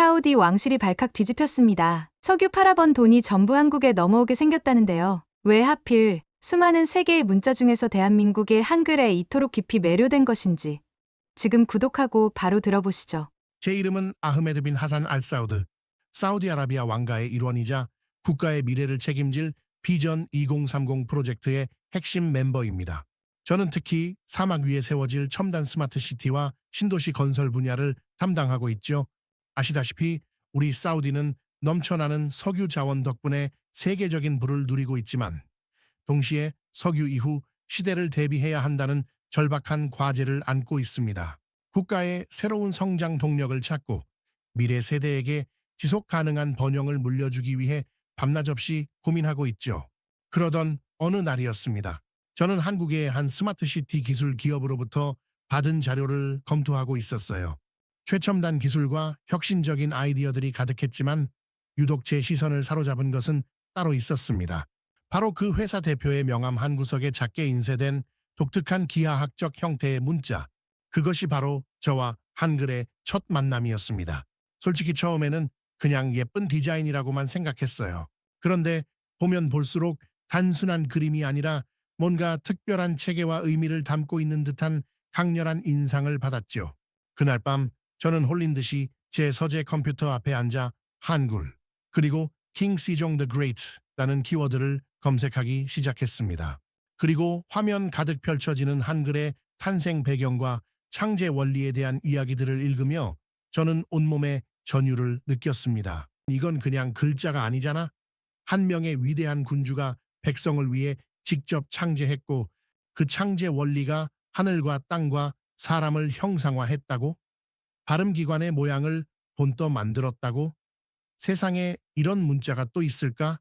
사우디 왕실이 발칵 뒤집혔습니다. 석유 팔아번 돈이 전부 한국에 넘어오게 생겼다는데요. 왜 하필 수많은 세계의 문자 중에서 대한민국의 한글에 이토록 깊이 매료된 것인지 지금 구독하고 바로 들어보시죠. 제 이름은 아흐메드 빈 하산 알 사우드, 사우디아라비아 왕가의 일원이자 국가의 미래를 책임질 비전 2030 프로젝트의 핵심 멤버입니다. 저는 특히 사막 위에 세워질 첨단 스마트 시티와 신도시 건설 분야를 담당하고 있죠. 아시다시피 우리 사우디는 넘쳐나는 석유 자원 덕분에 세계적인 부를 누리고 있지만 동시에 석유 이후 시대를 대비해야 한다는 절박한 과제를 안고 있습니다. 국가의 새로운 성장 동력을 찾고 미래 세대에게 지속 가능한 번영을 물려주기 위해 밤낮 없이 고민하고 있죠. 그러던 어느 날이었습니다. 저는 한국의 한 스마트시티 기술 기업으로부터 받은 자료를 검토하고 있었어요. 최첨단 기술과 혁신적인 아이디어들이 가득했지만 유독 제 시선을 사로잡은 것은 따로 있었습니다. 바로 그 회사 대표의 명함 한 구석에 작게 인쇄된 독특한 기하학적 형태의 문자. 그것이 바로 저와 한글의 첫 만남이었습니다. 솔직히 처음에는 그냥 예쁜 디자인이라고만 생각했어요. 그런데 보면 볼수록 단순한 그림이 아니라 뭔가 특별한 체계와 의미를 담고 있는 듯한 강렬한 인상을 받았죠. 그날 밤 저는 홀린 듯이 제 서재 컴퓨터 앞에 앉아 한글, 그리고 킹 시종 the Great라는 키워드를 검색하기 시작했습니다. 그리고 화면 가득 펼쳐지는 한글의 탄생 배경과 창제 원리에 대한 이야기들을 읽으며 저는 온몸에 전율을 느꼈습니다. 이건 그냥 글자가 아니잖아? 한 명의 위대한 군주가 백성을 위해 직접 창제했고 그 창제 원리가 하늘과 땅과 사람을 형상화했다고? 발음기관의 모양을 본떠 만들었다고? 세상에 이런 문자가 또 있을까?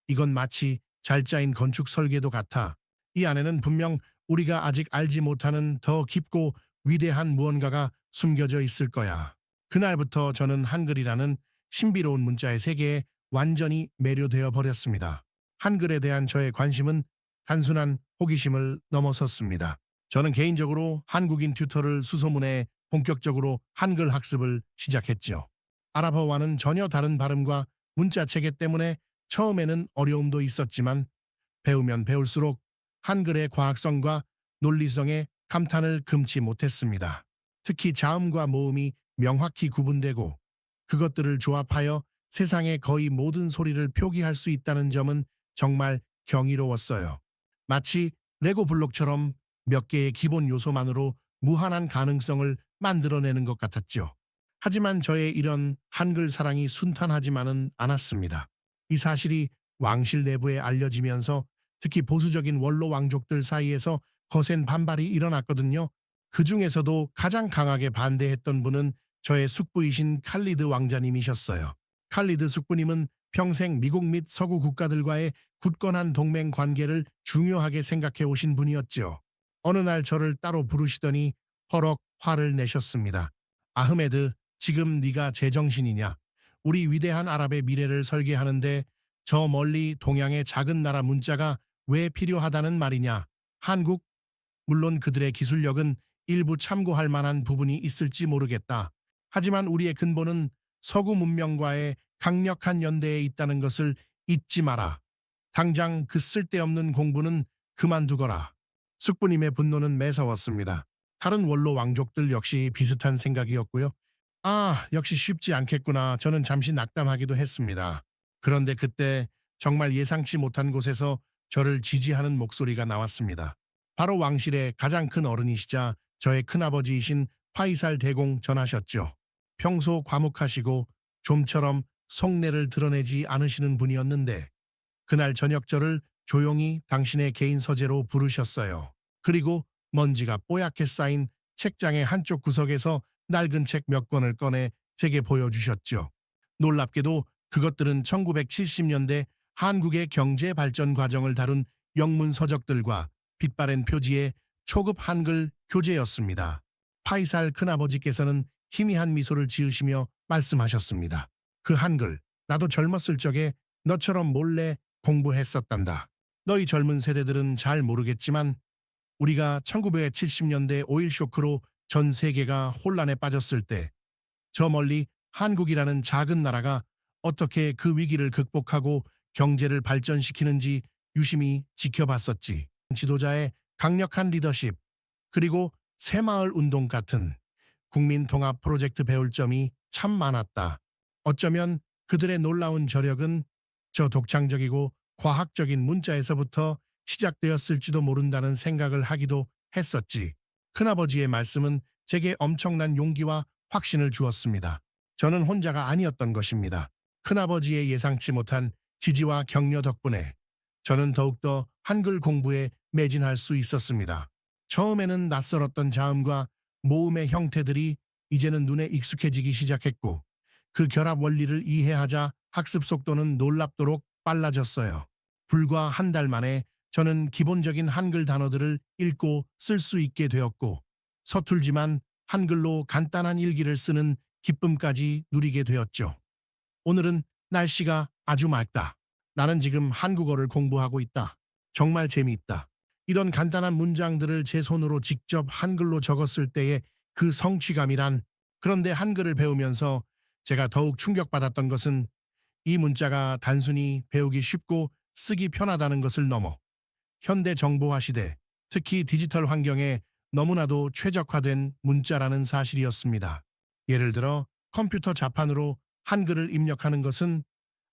이건 마치 잘 짜인 건축 설계도 같아. 이 안에는 분명 우리가 아직 알지 못하는 더 깊고 위대한 무언가가 숨겨져 있을 거야. 그날부터 저는 한글이라는 신비로운 문자의 세계에 완전히 매료되어 버렸습니다. 한글에 대한 저의 관심은 단순한 호기심을 넘어섰습니다. 저는 개인적으로 한국인 튜터를 수소문해 본격적으로 한글 학습을 시작했죠. 아랍어와는 전혀 다른 발음과 문자 체계 때문에 처음에는 어려움도 있었지만 배우면 배울수록 한글의 과학성과 논리성에 감탄을 금치 못했습니다. 특히 자음과 모음이 명확히 구분되고 그것들을 조합하여 세상의 거의 모든 소리를 표기할 수 있다는 점은 정말 경이로웠어요. 마치 레고 블록처럼 몇 개의 기본 요소만으로 무한한 가능성을 만들어내는 것 같았죠. 하지만 저의 이런 한글 사랑이 순탄하지만은 않았습니다. 이 사실이 왕실 내부에 알려지면서 특히 보수적인 원로 왕족들 사이에서 거센 반발이 일어났거든요. 그 중에서도 가장 강하게 반대했던 분은 저의 숙부이신 칼리드 왕자님이셨어요. 칼리드 숙부님은 평생 미국 및 서구 국가들과의 굳건한 동맹 관계를 중요하게 생각해 오신 분이었죠. 어느 날 저를 따로 부르시더니 허럭 화를 내셨습니다. 아흐메드, 지금 네가 제정신이냐? 우리 위대한 아랍의 미래를 설계하는데 저 멀리 동양의 작은 나라 문자가 왜 필요하다는 말이냐? 한국? 물론 그들의 기술력은 일부 참고할 만한 부분이 있을지 모르겠다. 하지만 우리의 근본은 서구 문명과의 강력한 연대에 있다는 것을 잊지 마라. 당장 그 쓸데없는 공부는 그만두거라. 숙부님의 분노는 매서웠습니다. 다른 원로 왕족들 역시 비슷한 생각이었고요. 아, 역시 쉽지 않겠구나. 저는 잠시 낙담하기도 했습니다. 그런데 그때 정말 예상치 못한 곳에서 저를 지지하는 목소리가 나왔습니다. 바로 왕실의 가장 큰 어른이시자 저의 큰아버지이신 파이살 대공 전하셨죠. 평소 과묵하시고 좀처럼 속내를 드러내지 않으시는 분이었는데 그날 저녁 저를 조용히 당신의 개인 서재로 부르셨어요. 그리고 먼지가 뽀얗게 쌓인 책장의 한쪽 구석에서 낡은 책 몇 권을 꺼내 제게 보여주셨죠. 놀랍게도 그것들은 1970년대 한국의 경제 발전 과정을 다룬 영문 서적들과 빛바랜 표지의 초급 한글 교재였습니다. 파이살 큰아버지께서는 희미한 미소를 지으시며 말씀하셨습니다. 그 한글, 나도 젊었을 적에 너처럼 몰래 공부했었단다. 너희 젊은 세대들은 잘 모르겠지만 우리가 1970년대 오일 쇼크로 전 세계가 혼란에 빠졌을 때 저 멀리 한국이라는 작은 나라가 어떻게 그 위기를 극복하고 경제를 발전시키는지 유심히 지켜봤었지. 지도자의 강력한 리더십, 그리고 새마을 운동 같은 국민 통합 프로젝트 배울 점이 참 많았다. 어쩌면 그들의 놀라운 저력은 저 독창적이고 과학적인 문자에서부터 시작되었을지도 모른다는 생각을 하기도 했었지. 큰아버지의 말씀은 제게 엄청난 용기와 확신을 주었습니다. 저는 혼자가 아니었던 것입니다. 큰아버지의 예상치 못한 지지와 격려 덕분에 저는 더욱더 한글 공부에 매진할 수 있었습니다. 처음에는 낯설었던 자음과 모음의 형태들이 이제는 눈에 익숙해지기 시작했고, 그 결합 원리를 이해하자 학습 속도는 놀랍도록 빨라졌어요. 불과 한 달 만에 저는 기본적인 한글 단어들을 읽고 쓸 수 있게 되었고, 서툴지만 한글로 간단한 일기를 쓰는 기쁨까지 누리게 되었죠. 오늘은 날씨가 아주 맑다. 나는 지금 한국어를 공부하고 있다. 정말 재미있다. 이런 간단한 문장들을 제 손으로 직접 한글로 적었을 때의 그 성취감이란. 그런데 한글을 배우면서 제가 더욱 충격받았던 것은 이 문자가 단순히 배우기 쉽고 쓰기 편하다는 것을 넘어 현대 정보화 시대, 특히 디지털 환경에 너무나도 최적화된 문자라는 사실이었습니다. 예를 들어 컴퓨터 자판으로 한글을 입력하는 것은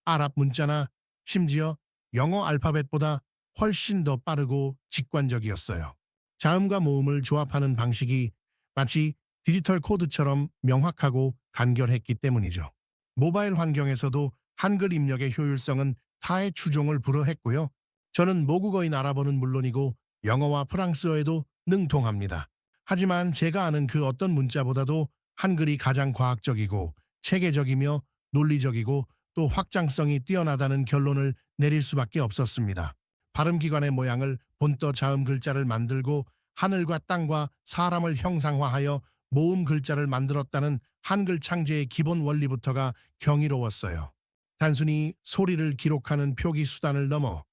아랍 문자나 심지어 영어 알파벳보다 훨씬 더 빠르고 직관적이었어요. 자음과 모음을 조합하는 방식이 마치 디지털 코드처럼 명확하고 간결했기 때문이죠. 모바일 환경에서도 한글 입력의 효율성은 타의 추종을 불허했고요. 저는 모국어인 아랍어는 물론이고 영어와 프랑스어에도 능통합니다. 하지만 제가 아는 그 어떤 문자보다도 한글이 가장 과학적이고 체계적이며 논리적이고 또 확장성이 뛰어나다는 결론을 내릴 수밖에 없었습니다. 발음기관의 모양을 본떠 자음 글자를 만들고 하늘과 땅과 사람을 형상화하여 모음 글자를 만들었다는 한글 창제의 기본 원리부터가 경이로웠어요. 단순히 소리를 기록하는 표기 수단을 넘어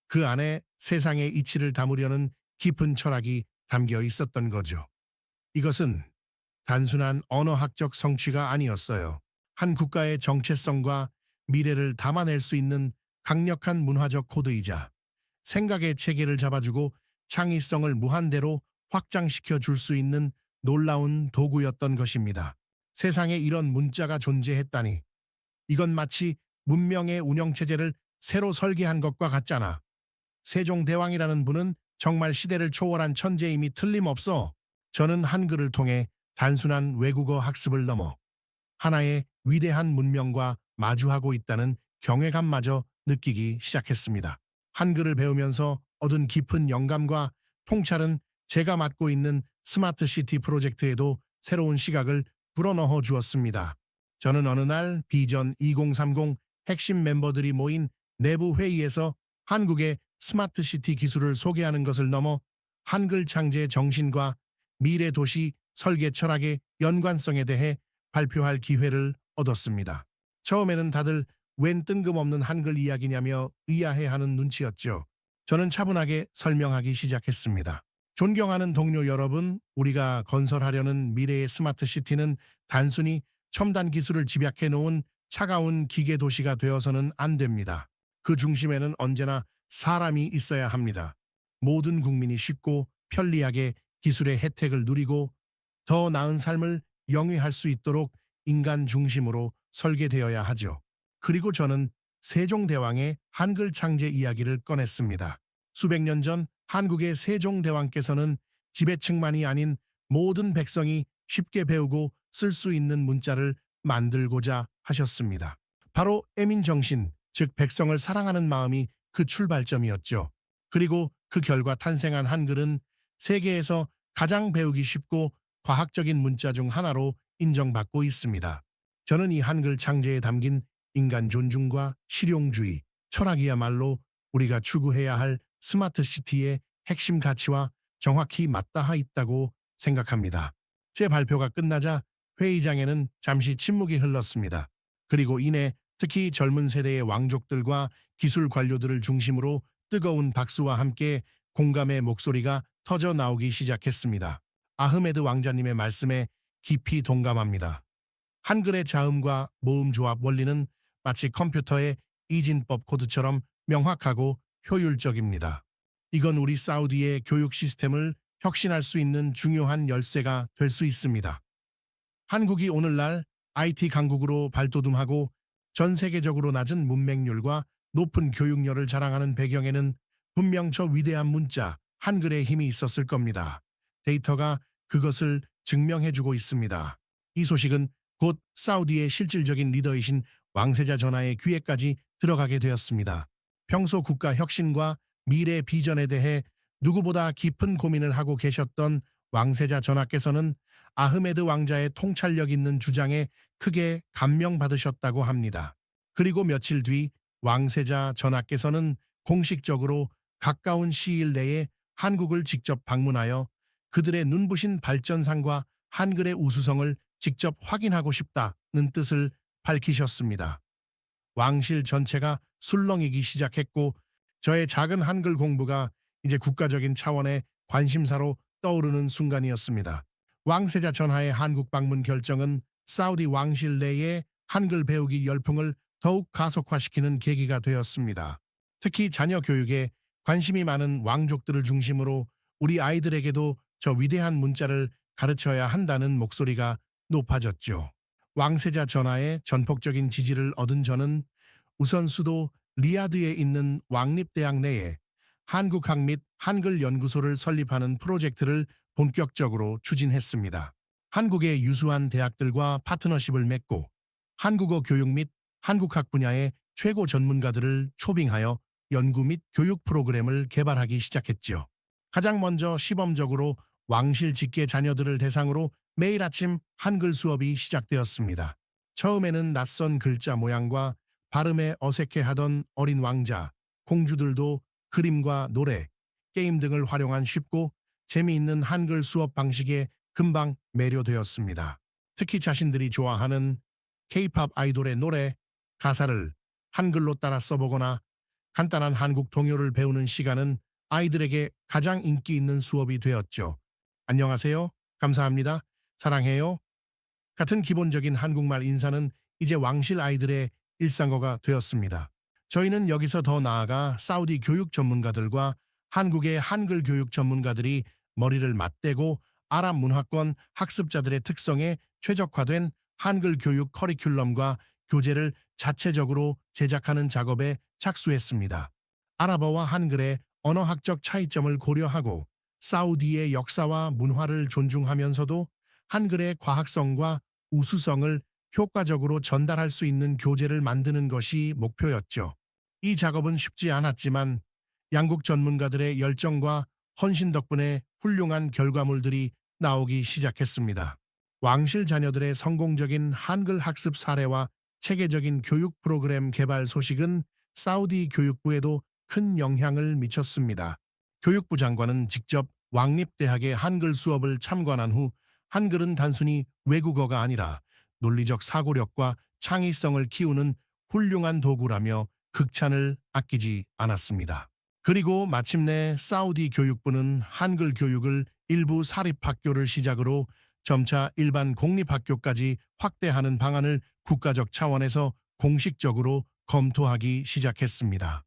그 안에 세상의 이치를 담으려는 깊은 철학이 담겨 있었던 거죠. 이것은 단순한 언어학적 성취가 아니었어요. 한 국가의 정체성과 미래를 담아낼 수 있는 강력한 문화적 코드이자 생각의 체계를 잡아주고 창의성을 무한대로 확장시켜 줄 수 있는 놀라운 도구였던 것입니다. 세상에 이런 문자가 존재했다니. 이건 마치 문명의 운영체제를 새로 설계한 것과 같잖아. 세종대왕이라는 분은 정말 시대를 초월한 천재임이 틀림없어. 저는 한글을 통해 단순한 외국어 학습을 넘어 하나의 위대한 문명과 마주하고 있다는 경외감마저 느끼기 시작했습니다. 한글을 배우면서 얻은 깊은 영감과 통찰은 제가 맡고 있는 스마트시티 프로젝트에도 새로운 시각을 불어넣어 주었습니다. 저는 어느 날 비전 2030 핵심 멤버들이 모인 내부 회의에서 한국의 스마트시티 기술을 소개하는 것을 넘어 한글 창제의 정신과 미래 도시 설계 철학의 연관성에 대해 발표할 기회를 얻었습니다. 처음에는 다들 웬 뜬금없는 한글 이야기냐며 의아해하는 눈치였죠. 저는 차분하게 설명하기 시작했습니다. 존경하는 동료 여러분, 우리가 건설하려는 미래의 스마트 시티는 단순히 첨단 기술을 집약해 놓은 차가운 기계 도시가 되어서는 안 됩니다. 그 중심에는 언제나 사람이 있어야 합니다. 모든 국민이 쉽고 편리하게 기술의 혜택을 누리고 더 나은 삶을 영위할 수 있도록 인간 중심으로 설계되어야 하죠. 그리고 저는 세종대왕의 한글 창제 이야기를 꺼냈습니다. 수백 년 전 한국의 세종대왕께서는 지배층만이 아닌 모든 백성이 쉽게 배우고 쓸 수 있는 문자를 만들고자 하셨습니다. 바로 애민정신, 즉 백성을 사랑하는 마음이 그 출발점이었죠. 그리고 그 결과 탄생한 한글은 세계에서 가장 배우기 쉽고 과학적인 문자 중 하나로 인정받고 있습니다. 저는 이 한글 창제에 담긴 인간 존중과 실용주의, 철학이야말로 우리가 추구해야 할 스마트 시티의 핵심 가치와 정확히 맞닿아 있다고 생각합니다. 제 발표가 끝나자 회의장에는 잠시 침묵이 흘렀습니다. 그리고 이내 특히 젊은 세대의 왕족들과 기술 관료들을 중심으로 뜨거운 박수와 함께 공감의 목소리가 터져 나오기 시작했습니다. 아흐메드 왕자님의 말씀에 깊이 동감합니다. 한글의 자음과 모음 조합 원리는 마치 컴퓨터의 이진법 코드처럼 명확하고 효율적입니다. 이건 우리 사우디의 교육 시스템을 혁신할 수 있는 중요한 열쇠가 될 수 있습니다. 한국이 오늘날 IT 강국으로 발돋움하고 전 세계적으로 낮은 문맹률과 높은 교육열을 자랑하는 배경에는 분명 저 위대한 문자, 한글의 힘이 있었을 겁니다. 데이터가 그것을 증명해주고 있습니다. 이 소식은 곧 사우디의 실질적인 리더이신 왕세자 전하의 귀에까지 들어가게 되었습니다. 평소 국가 혁신과 미래 비전에 대해 누구보다 깊은 고민을 하고 계셨던 왕세자 전하께서는 아흐메드 왕자의 통찰력 있는 주장에 크게 감명받으셨다고 합니다. 그리고 며칠 뒤 왕세자 전하께서는 공식적으로 가까운 시일 내에 한국을 직접 방문하여 그들의 눈부신 발전상과 한글의 우수성을 직접 확인하고 싶다는 뜻을 밝히셨습니다. 왕실 전체가 술렁이기 시작했고 저의 작은 한글 공부가 이제 국가적인 차원의 관심사로 떠오르는 순간이었습니다. 왕세자 전하의 한국 방문 결정은 사우디 왕실 내의 한글 배우기 열풍을 더욱 가속화시키는 계기가 되었습니다. 특히 자녀 교육에 관심이 많은 왕족들을 중심으로 우리 아이들에게도 저 위대한 문자를 가르쳐야 한다는 목소리가 높아졌죠. 왕세자 전하의 전폭적인 지지를 얻은 저는 우선 수도 리야드에 있는 왕립대학 내에 한국학 및 한글 연구소를 설립하는 프로젝트를 본격적으로 추진했습니다. 한국의 유수한 대학들과 파트너십을 맺고 한국어 교육 및 한국학 분야의 최고 전문가들을 초빙하여 연구 및 교육 프로그램을 개발하기 시작했지요. 가장 먼저 시범적으로 왕실 직계 자녀들을 대상으로 매일 아침 한글 수업이 시작되었습니다. 처음에는 낯선 글자 모양과 발음에 어색해하던 어린 왕자, 공주들도 그림과 노래, 게임 등을 활용한 쉽고 재미있는 한글 수업 방식에 금방 매료되었습니다. 특히 자신들이 좋아하는 K-팝 아이돌의 노래, 가사를 한글로 따라 써보거나 간단한 한국 동요를 배우는 시간은 아이들에게 가장 인기 있는 수업이 되었죠. 안녕하세요. 감사합니다. 사랑해요. 같은 기본적인 한국말 인사는 이제 왕실 아이들의 일상어가 되었습니다. 저희는 여기서 더 나아가 사우디 교육 전문가들과 한국의 한글 교육 전문가들이 머리를 맞대고 아랍 문화권 학습자들의 특성에 최적화된 한글 교육 커리큘럼과 교재를 자체적으로 제작하는 작업에 착수했습니다. 아랍어와 한글의 언어학적 차이점을 고려하고 사우디의 역사와 문화를 존중하면서도 한글의 과학성과 우수성을 효과적으로 전달할 수 있는 교재를 만드는 것이 목표였죠. 이 작업은 쉽지 않았지만 양국 전문가들의 열정과 헌신 덕분에 훌륭한 결과물들이 나오기 시작했습니다. 왕실 자녀들의 성공적인 한글 학습 사례와 체계적인 교육 프로그램 개발 소식은 사우디 교육부에도 큰 영향을 미쳤습니다. 교육부 장관은 직접 왕립대학의 한글 수업을 참관한 후 한글은 단순히 외국어가 아니라 논리적 사고력과 창의성을 키우는 훌륭한 도구라며 극찬을 아끼지 않았습니다. 그리고 마침내 사우디 교육부는 한글 교육을 일부 사립학교를 시작으로 점차 일반 공립학교까지 확대하는 방안을 국가적 차원에서 공식적으로 검토하기 시작했습니다.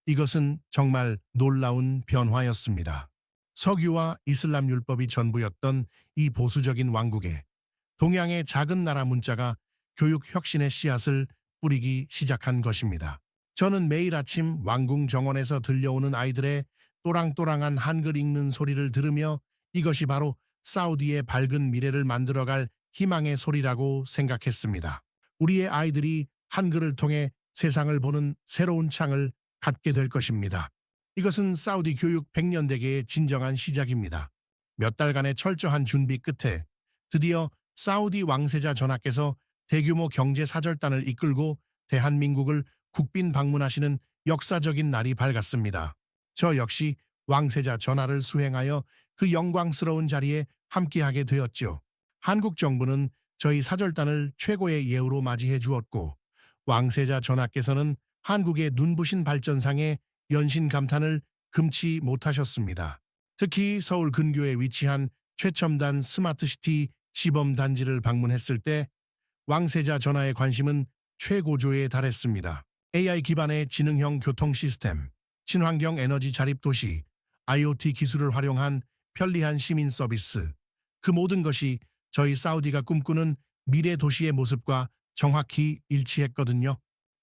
이것은 정말 놀라운 변화였습니다. 석유와 이슬람 율법이 전부였던 이 보수적인 왕국에 동양의 작은 나라 문자가 교육 혁신의 씨앗을 뿌리기 시작한 것입니다. 저는 매일 아침 왕궁 정원에서 들려오는 아이들의 또랑또랑한 한글 읽는 소리를 들으며 이것이 바로 사우디의 밝은 미래를 만들어갈 희망의 소리라고 생각했습니다. 우리의 아이들이 한글을 통해 세상을 보는 새로운 창을 갖게 될 것입니다. 이것은 사우디 교육 100년 대계의 진정한 시작입니다. 몇 달간의 철저한 준비 끝에 드디어 사우디 왕세자 전하께서 대규모 경제 사절단을 이끌고 대한민국을 국빈 방문하시는 역사적인 날이 밝았습니다. 저 역시 왕세자 전하를 수행하여 그 영광스러운 자리에 함께하게 되었죠. 한국 정부는 저희 사절단을 최고의 예우로 맞이해 주었고 왕세자 전하께서는 한국의 눈부신 발전상에 연신 감탄을 금치 못하셨습니다. 특히 서울 근교에 위치한 최첨단 스마트시티 시범단지를 방문했을 때 왕세자 전하의 관심은 최고조에 달했습니다. AI 기반의 지능형 교통 시스템, 친환경 에너지 자립 도시, IoT 기술을 활용한 편리한 시민 서비스. 그 모든 것이 저희 사우디가 꿈꾸는 미래 도시의 모습과 정확히 일치했거든요.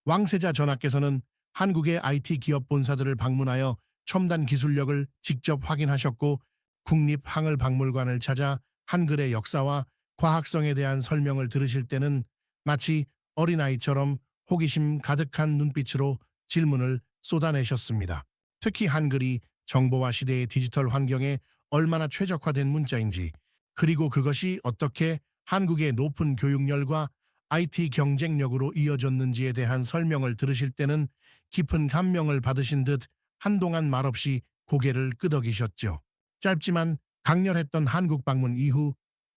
왕세자 전하께서는 한국의 IT 기업 본사들을 방문하여 첨단 기술력을 직접 확인하셨고 국립항을박물관을 찾아 한글의 역사와 과학성에 대한 설명을 들으실 때는 마치 어린아이처럼 호기심 가득한 눈빛으로 질문을 쏟아내셨습니다. 특히 한글이 정보화 시대의 디지털 환경에 얼마나 최적화된 문자인지, 그리고 그것이 어떻게 한국의 높은 교육열과 IT 경쟁력으로 이어졌는지에 대한 설명을 들으실 때는 깊은 감명을 받으신 듯 한동안 말없이 고개를 끄덕이셨죠. 짧지만 강렬했던 한국 방문 이후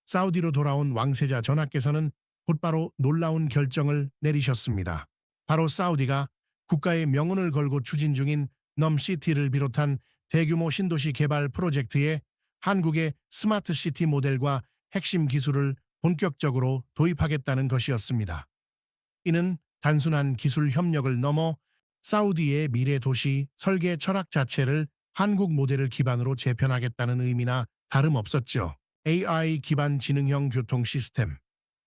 사우디로 돌아온 왕세자 전하께서는 곧바로 놀라운 결정을 내리셨습니다. 바로 사우디가 국가의 명운을 걸고 추진 중인 넘시티를 비롯한 대규모 신도시 개발 프로젝트에 한국의 스마트 시티 모델과 핵심 기술을 본격적으로 도입하겠다는 것이었습니다. 이는 단순한 기술 협력을 넘어 사우디의 미래 도시 설계 철학 자체를 한국 모델을 기반으로 재편하겠다는 의미나 다름없었죠. AI 기반 지능형 교통 시스템,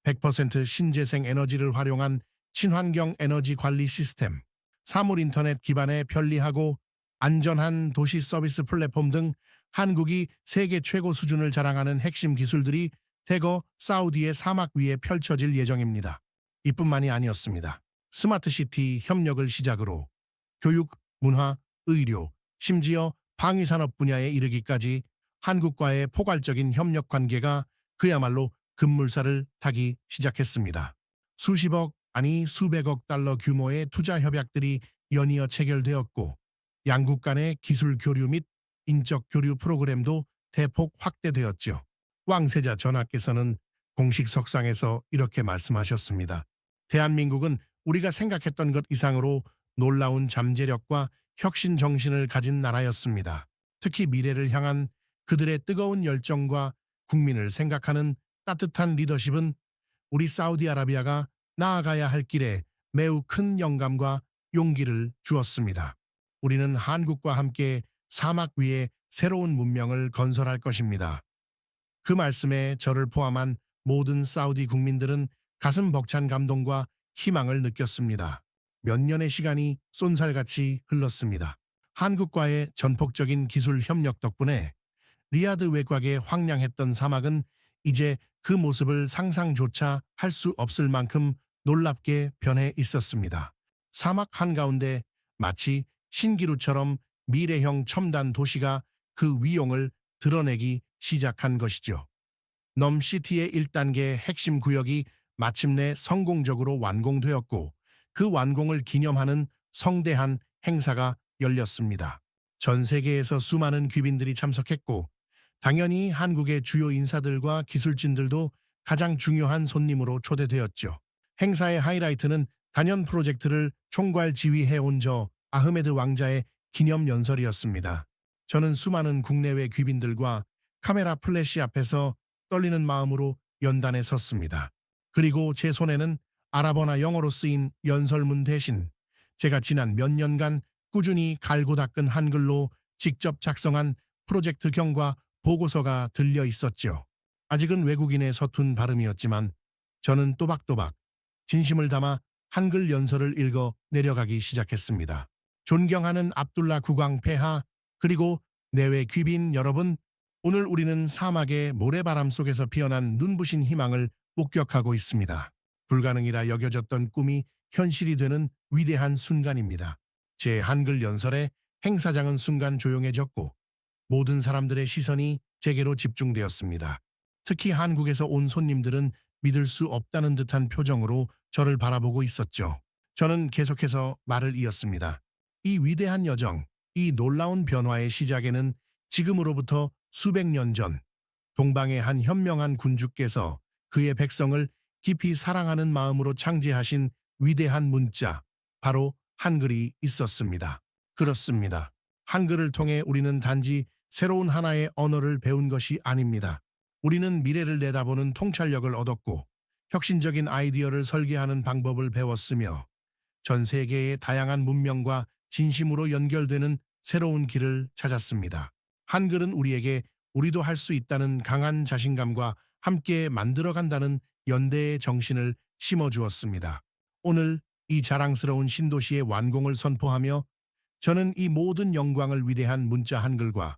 100% 신재생 에너지를 활용한 친환경 에너지 관리 시스템, 사물 인터넷 기반의 편리하고 안전한 도시 서비스 플랫폼 등 한국이 세계 최고 수준을 자랑하는 핵심 기술들이 대거 사우디의 사막 위에 펼쳐질 예정입니다. 이뿐만이 아니었습니다. 스마트시티 협력을 시작으로 교육, 문화, 의료, 심지어 방위산업 분야에 이르기까지 한국과의 포괄적인 협력 관계가 그야말로 급물살을 타기 시작했습니다. 수십억, 아니 수백억 달러 규모의 투자 협약들이 연이어 체결되었고 양국 간의 기술 교류 및 인적 교류 프로그램도 대폭 확대되었죠. 왕세자 전하께서는 공식 석상에서 이렇게 말씀하셨습니다. 대한민국은 우리가 생각했던 것 이상으로 놀라운 잠재력과 혁신 정신을 가진 나라였습니다. 특히 미래를 향한 그들의 뜨거운 열정과 국민을 생각하는 따뜻한 리더십은 우리 사우디아라비아가 나아가야 할 길에 매우 큰 영감과 용기를 주었습니다. 우리는 한국과 함께 사막 위에 새로운 문명을 건설할 것입니다. 그 말씀에 저를 포함한 모든 사우디 국민들은 가슴 벅찬 감동과 희망을 느꼈습니다. 몇 년의 시간이 쏜살같이 흘렀습니다. 한국과의 전폭적인 기술 협력 덕분에 리야드 외곽의 황량했던 사막은 이제 그 모습을 상상조차 할 수 없을 만큼 놀랍게 변해 있었습니다. 사막 한가운데 마치 신기루처럼 미래형 첨단 도시가 그 위용을 드러내기 시작한 것이죠. 넘시티의 1단계 핵심 구역이 마침내 성공적으로 완공되었고 그 완공을 기념하는 성대한 행사가 열렸습니다. 전 세계에서 수많은 귀빈들이 참석했고 당연히 한국의 주요 인사들과 기술진들도 가장 중요한 손님으로 초대되었죠. 행사의 하이라이트는 단연 프로젝트를 총괄 지휘해온 저 아흐메드 왕자의 기념 연설이었습니다. 저는 수많은 국내외 귀빈들과 카메라 플래시 앞에서 떨리는 마음으로 연단에 섰습니다. 그리고 제 손에는 아랍어나 영어로 쓰인 연설문 대신 제가 지난 몇 년간 꾸준히 갈고 닦은 한글로 직접 작성한 프로젝트 경과 보고서가 들려 있었죠. 아직은 외국인의 서툰 발음이었지만 저는 또박또박 진심을 담아 한글 연설을 읽어 내려가기 시작했습니다. 존경하는 압둘라 국왕 폐하, 그리고 내외 귀빈 여러분, 오늘 우리는 사막의 모래바람 속에서 피어난 눈부신 희망을 목격하고 있습니다. 불가능이라 여겨졌던 꿈이 현실이 되는 위대한 순간입니다. 제 한글 연설에 행사장은 순간 조용해졌고 모든 사람들의 시선이 제게로 집중되었습니다. 특히 한국에서 온 손님들은 믿을 수 없다는 듯한 표정으로 저를 바라보고 있었죠. 저는 계속해서 말을 이었습니다. 이 위대한 여정, 이 놀라운 변화의 시작에는 지금으로부터 수백 년 전 동방의 한 현명한 군주께서 그의 백성을 깊이 사랑하는 마음으로 창제하신 위대한 문자, 바로 한글이 있었습니다. 그렇습니다. 한글을 통해 우리는 단지 새로운 하나의 언어를 배운 것이 아닙니다. 우리는 미래를 내다보는 통찰력을 얻었고 혁신적인 아이디어를 설계하는 방법을 배웠으며 전 세계의 다양한 문명과 진심으로 연결되는 새로운 길을 찾았습니다. 한글은 우리에게 우리도 할 수 있다는 강한 자신감과 함께 만들어간다는 연대의 정신을 심어주었습니다. 오늘 이 자랑스러운 신도시의 완공을 선포하며 저는 이 모든 영광을 위대한 문자 한글과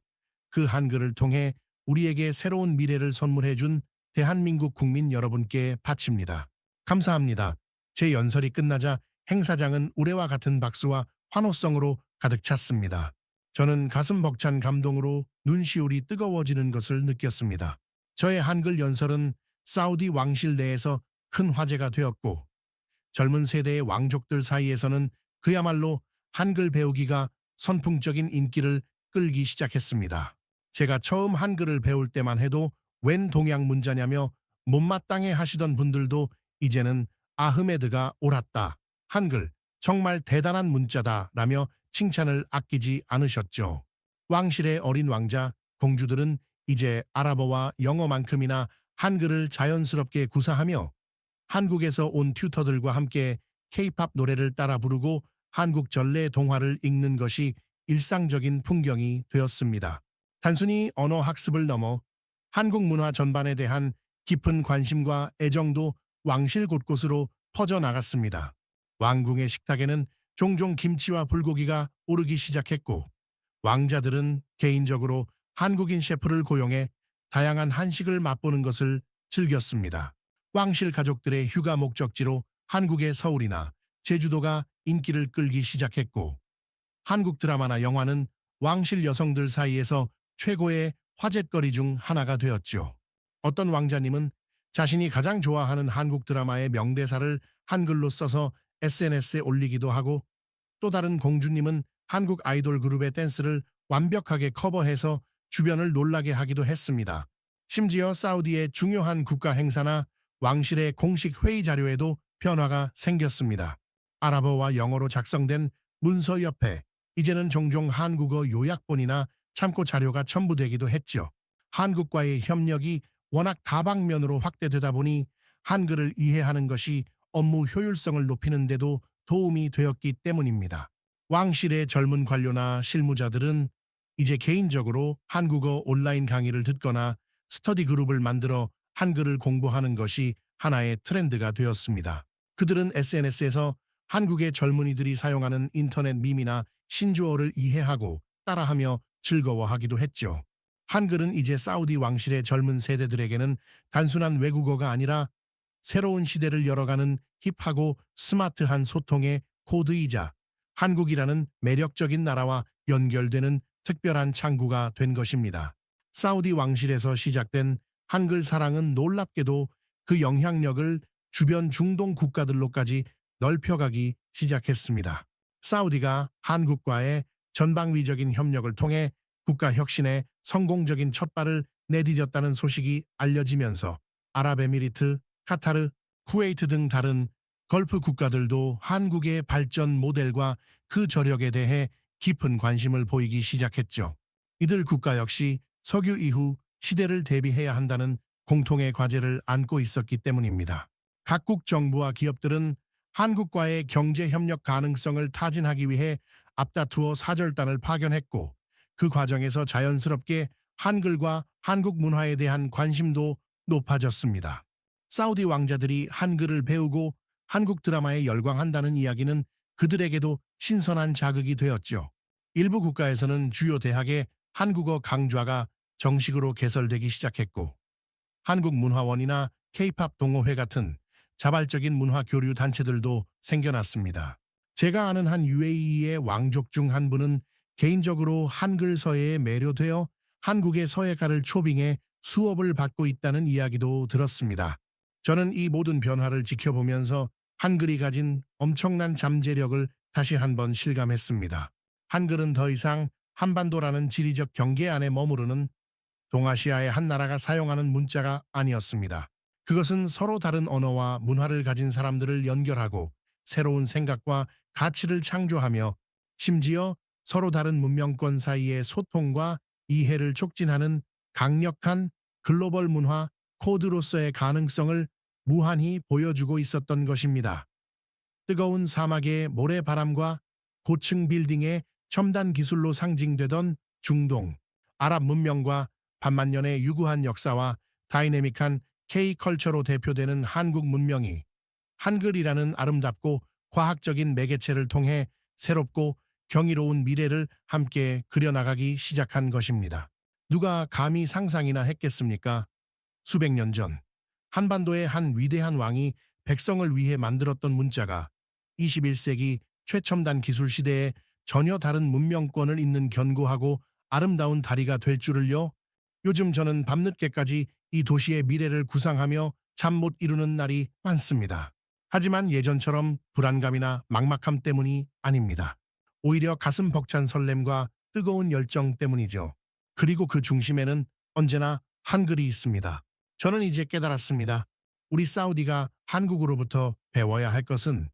그 한글을 통해 우리에게 새로운 미래를 선물해 준 대한민국 국민 여러분께 바칩니다. 감사합니다. 제 연설이 끝나자 행사장은 우레와 같은 박수와 환호성으로 가득 찼습니다. 저는 가슴 벅찬 감동으로 눈시울이 뜨거워지는 것을 느꼈습니다. 저의 한글 연설은 사우디 왕실 내에서 큰 화제가 되었고 젊은 세대의 왕족들 사이에서는 그야말로 한글 배우기가 선풍적인 인기를 끌기 시작했습니다. 제가 처음 한글을 배울 때만 해도 웬 동양 문자냐며 못마땅해 하시던 분들도 이제는 아흐메드가 옳았다. 한글 정말 대단한 문자다 라며 칭찬을 아끼지 않으셨죠. 왕실의 어린 왕자, 공주들은 이제 아랍어와 영어만큼이나 한글을 자연스럽게 구사하며 한국에서 온 튜터들과 함께 K-팝 노래를 따라 부르고 한국 전래 동화를 읽는 것이 일상적인 풍경이 되었습니다. 단순히 언어 학습을 넘어 한국 문화 전반에 대한 깊은 관심과 애정도 왕실 곳곳으로 퍼져나갔습니다. 왕궁의 식탁에는 종종 김치와 불고기가 오르기 시작했고 왕자들은 개인적으로 한국인 셰프를 고용해 다양한 한식을 맛보는 것을 즐겼습니다. 왕실 가족들의 휴가 목적지로 한국의 서울이나 제주도가 인기를 끌기 시작했고 한국 드라마나 영화는 왕실 여성들 사이에서 최고의 화제거리 중 하나가 되었죠. 어떤 왕자님은 자신이 가장 좋아하는 한국 드라마의 명대사를 한글로 써서 SNS에 올리기도 하고 또 다른 공주님은 한국 아이돌 그룹의 댄스를 완벽하게 커버해서 주변을 놀라게 하기도 했습니다. 심지어 사우디의 중요한 국가 행사나 왕실의 공식 회의 자료에도 변화가 생겼습니다. 아랍어와 영어로 작성된 문서 옆에 이제는 종종 한국어 요약본이나 참고 자료가 첨부되기도 했죠. 한국과의 협력이 워낙 다방면으로 확대되다 보니 한글을 이해하는 것이 업무 효율성을 높이는 데도 도움이 되었기 때문입니다. 왕실의 젊은 관료나 실무자들은 이제 개인적으로 한국어 온라인 강의를 듣거나 스터디 그룹을 만들어 한글을 공부하는 것이 하나의 트렌드가 되었습니다. 그들은 SNS에서 한국의 젊은이들이 사용하는 인터넷 밈이나 신조어를 이해하고 따라하며 즐거워하기도 했죠. 한글은 이제 사우디 왕실의 젊은 세대들에게는 단순한 외국어가 아니라 새로운 시대를 열어가는 힙하고 스마트한 소통의 코드이자 한국이라는 매력적인 나라와 연결되는 특별한 창구가 된 것입니다. 사우디 왕실에서 시작된 한글 사랑은 놀랍게도 그 영향력을 주변 중동 국가들로까지 넓혀가기 시작했습니다. 사우디가 한국과의 전방위적인 협력을 통해 국가 혁신에 성공적인 첫발을 내디뎠다는 소식이 알려지면서 아랍에미리트, 카타르, 쿠웨이트 등 다른 걸프 국가들도 한국의 발전 모델과 그 저력에 대해 깊은 관심을 보이기 시작했죠. 이들 국가 역시 석유 이후 시대를 대비해야 한다는 공통의 과제를 안고 있었기 때문입니다. 각국 정부와 기업들은 한국과의 경제 협력 가능성을 타진하기 위해 앞다투어 사절단을 파견했고 그 과정에서 자연스럽게 한글과 한국 문화에 대한 관심도 높아졌습니다. 사우디 왕자들이 한글을 배우고 한국 드라마에 열광한다는 이야기는 그들에게도 신선한 자극이 되었죠. 일부 국가에서는 주요 대학에 한국어 강좌가 정식으로 개설되기 시작했고 한국문화원이나 K-팝 동호회 같은 자발적인 문화 교류 단체들도 생겨났습니다. 제가 아는 한 UAE의 왕족 중 한 분은 개인적으로 한글 서예에 매료되어 한국의 서예가를 초빙해 수업을 받고 있다는 이야기도 들었습니다. 저는 이 모든 변화를 지켜보면서 한글이 가진 엄청난 잠재력을 다시 한번 실감했습니다. 한글은 더 이상 한반도라는 지리적 경계 안에 머무르는 동아시아의 한 나라가 사용하는 문자가 아니었습니다. 그것은 서로 다른 언어와 문화를 가진 사람들을 연결하고 새로운 생각과 가치를 창조하며 심지어 서로 다른 문명권 사이의 소통과 이해를 촉진하는 강력한 글로벌 문화 코드로서의 가능성을 무한히 보여주고 있었던 것입니다. 뜨거운 사막의 모래바람과 고층 빌딩의 첨단 기술로 상징되던 중동, 아랍 문명과 반만년의 유구한 역사와 다이내믹한 K컬처로 대표되는 한국 문명이 한글이라는 아름답고 과학적인 매개체를 통해 새롭고 경이로운 미래를 함께 그려나가기 시작한 것입니다. 누가 감히 상상이나 했겠습니까? 수백 년 전, 한반도의 한 위대한 왕이 백성을 위해 만들었던 문자가 21세기 최첨단 기술 시대에 전혀 다른 문명권을 잇는 견고하고 아름다운 다리가 될 줄을요. 요즘 저는 밤늦게까지 이 도시의 미래를 구상하며 잠 못 이루는 날이 많습니다. 하지만 예전처럼 불안감이나 막막함 때문이 아닙니다. 오히려 가슴 벅찬 설렘과 뜨거운 열정 때문이죠. 그리고 그 중심에는 언제나 한글이 있습니다. 저는 이제 깨달았습니다. 우리 사우디가 한국으로부터 배워야 할 것은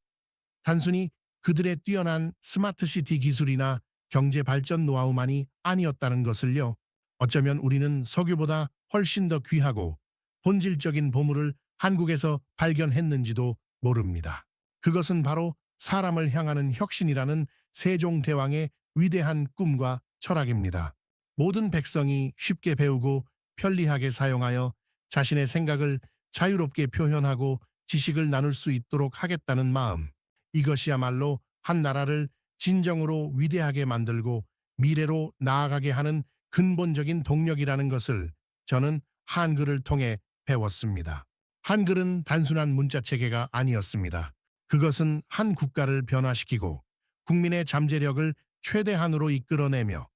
단순히 그들의 뛰어난 스마트시티 기술이나 경제 발전 노하우만이 아니었다는 것을요. 어쩌면 우리는 석유보다 훨씬 더 귀하고 본질적인 보물을 한국에서 발견했는지도 모릅니다. 그것은 바로 사람을 향하는 혁신이라는 세종대왕의 위대한 꿈과 철학입니다. 모든 백성이 쉽게 배우고 편리하게 사용하여 자신의 생각을 자유롭게 표현하고 지식을 나눌 수 있도록 하겠다는 마음. 이것이야말로 한 나라를 진정으로 위대하게 만들고 미래로 나아가게 하는 근본적인 동력이라는 것을 저는 한글을 통해 배웠습니다. 한글은 단순한 문자 체계가 아니었습니다. 그것은 한 국가를 변화시키고 국민의 잠재력을 최대한으로 이끌어내며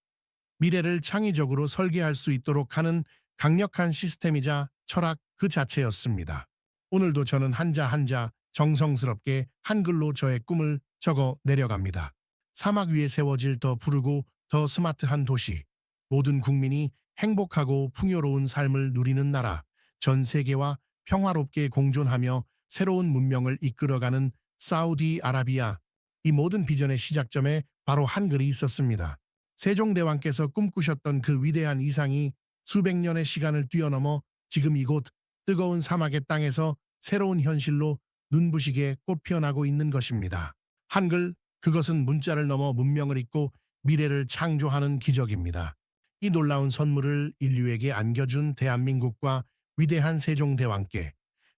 미래를 창의적으로 설계할 수 있도록 하는 강력한 시스템이자 철학 그 자체였습니다. 오늘도 저는 한자 한자 정성스럽게 한글로 저의 꿈을 적어 내려갑니다. 사막 위에 세워질 더 푸르고 더 스마트한 도시, 모든 국민이 행복하고 풍요로운 삶을 누리는 나라, 전 세계와 평화롭게 공존하며 새로운 문명을 이끌어가는 사우디아라비아. 이 모든 비전의 시작점에 바로 한글이 있었습니다. 세종대왕께서 꿈꾸셨던 그 위대한 이상이 수백 년의 시간을 뛰어넘어 지금 이곳 뜨거운 사막의 땅에서 새로운 현실로 눈부시게 꽃 피어나고 있는 것입니다. 한글, 그것은 문자를 넘어 문명을 잇고 미래를 창조하는 기적입니다. 이 놀라운 선물을 인류에게 안겨준 대한민국과 위대한 세종대왕께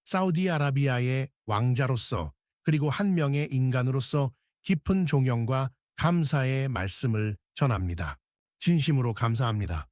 사우디아라비아의 왕자로서 그리고 한 명의 인간으로서 깊은 존경과 감사의 말씀을 전합니다. 진심으로 감사합니다.